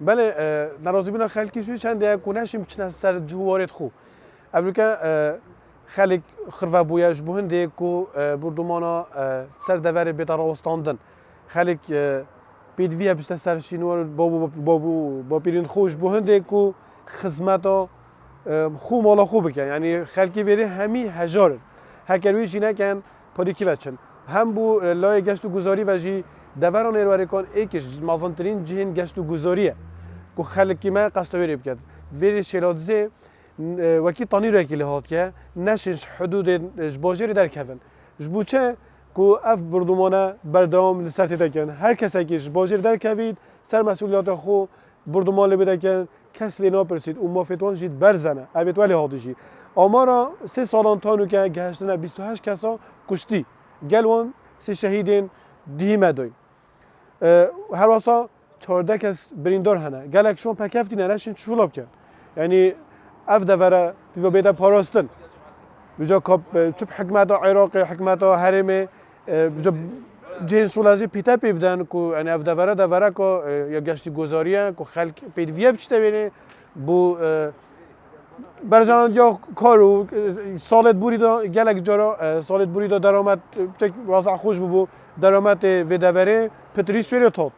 بله نرازی بینا خلکی شوی چند دیگه کنهشیم چند سر جوارت خو امریکا خلک خرفه بویش بهنده کو بردمانا سر دوره بیتر آستاندن خلک پیدویه بیشتر سرشینوار با پیرین خوش بهنده کو خدمتا خو مالا خوب بکن یعنی خلکی بری همی هجار هکرویش اینه کن پادی کی بچن هم بو لای گشت و گذاری و جی دوران ایرواری کن ایکش مازنترین جهن گشت و گذاریه کو خلکی ما قصد بکد وری شلادزه وکی تانی رو اکیلی هات که نشش حدود جباجری در کفن جبوچه کو اف بردمانه بردام لسرت دکن هر کسی که جباجر در کوید سر مسئولیت خو بردمان لبیده کن کس لینا پرسید و مافتوان جید برزنه اوید ولی هاتشی آمارا 3 سالان تانو که گهشتن 28 کسا کشتی گلوان 3 شهیدین دیمه دوین هر واسا 14 کس بریندار هنه گلک شما پکفتی نرشین شلاب کرد یعنی اف دوره دیو بیده پاراستن بجا کاب چوب حکمت عراق حکمت حرمه بجا جهن شولازی پیتا پی بدن کو یعنی اف دوره کو یا گشتی گذاریه کو خلق پیدویه بچته بینه بو برزان یا کارو سالت بوری دا گلک جارا سالت بوری دا درآمد چک واسع خوش بو درآمد و دوره پتریس وری تات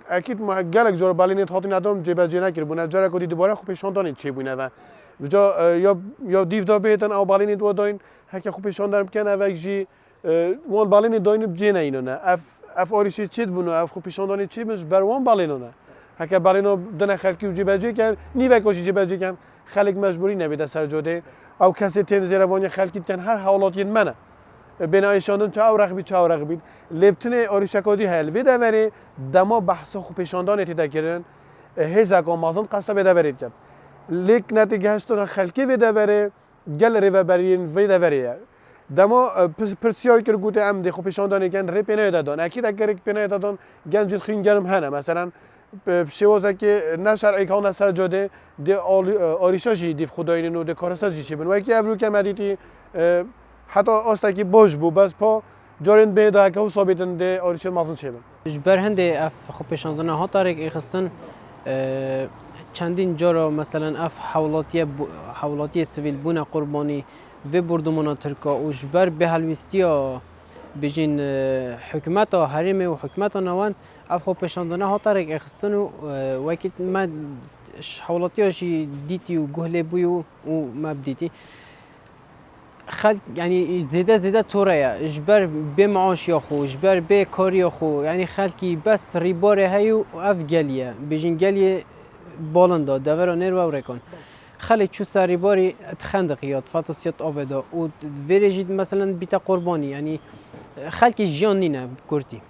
اکید ما گلک جارا بالینت هاتی ندام جبهه نکرد بونه جارا کدی دوباره خوب شاندانی چی بونه و جا یا دیو دا بهتن او بالینت و داین هک خوب شاندارم کنه و جی وان بالینت داین بجینه اینو نه اف آریشی چید بونه اف خوب شاندانی چی بش بروان بالینو نه هک بالینو دن خلکی و جبهه کن نیوه کوشی جبهه کن خلق مجبوری نبیده سر جاده او کسی تن زیروانی خلقی کن هر حالاتی منه بنایشاندن چه او رقبی لبتن آریشکادی هل ویده وری دما بحث خوب پیشاندان تیده کردن هزک و مازن قصد ویده ورید کرد لیک نتیجه هستن خلقی ویده وری گل ریو برین ویده وریه دما پرسیار کرد گوته ام دی خوب پیشاندانی کن ری پناه دادن اکید اگر پناه دادن گنجید خین گرم هنه مثلا شوازه که نشر ایکان سر جاده دی آریشاشی دیف خداینو دی کارستاجی شی بن و کی ابرو که مدیتی حتی آستکی باش بو بس پا جارن به دا که ثابتن دی آریش مازن شی بن جبر هنده اف خوب پیشاندن ها تاریک اخستن چندین جارا مثلا اف حولاتی سیویل بونه قربانی و بردمونا ترکا و جبر به هلوستیا بجین حکمت ها حریم و حکمت ها نوان اف خوب پیشاندنه ها تاریک اخستن و وقت ما حوالاتی هاشی دیتی و گهله بوی و ما بدیتی خلق یعنی زیده توره اجبر به معاش یا خو اجبر به کاری یا خو یعنی خلقی بس ریباره هیو اف گلیه بجین گلیه بالندا دورا نیر و رکن خلق چو سری باری تخندقیات فاتسیات آودا و ویرجید مثلا بیتا قربانی یعنی خلقی جیان نینه کرتی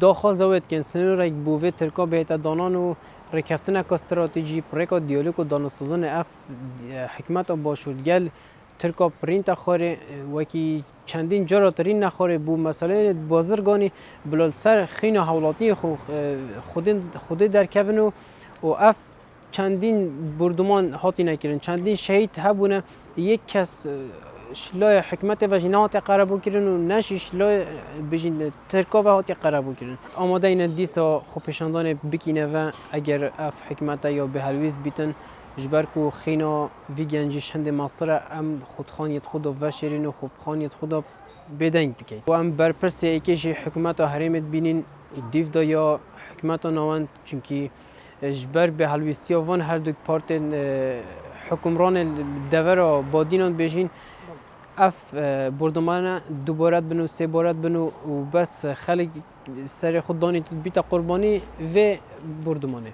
داخل زاویت کن سنور یک بوه ترکا بهت دانان و رکفتن که استراتژی پرکا دیالوگ و دانستدن اف حکمت و باشودگل ترکا پرینت خاره وکی چندین جراترین نخوره بو مثلا بازرگانی بلال سر خین حولاتی خود در کفن و اف چندین بردمان هاتی نکردن چندین شهید هبونه یک کس شلای حکمت و جنات قربو کردن و نشش شلای بجین ترکا و هاتی قربو کردن آماده این دیسا خوب پیشاندان بکینه و اگر اف حکمت یا به هلویز بیتن جبر کو خینا وی گنجش هند مصر ام خودخانیت خود و شیرین و خوب خانیت خود بدنگ بکی و ام برپرس ایکش حکمت حریمت بینین دیو دا یا حکمت نوان چونکی جبر به هلویستی وان هر دو پارت حکمران دور با دینان بجین اف بردمان دو بارت بنو سه بارت بنو و بس خلق سر خود دانی بیت قربانی و بردمانه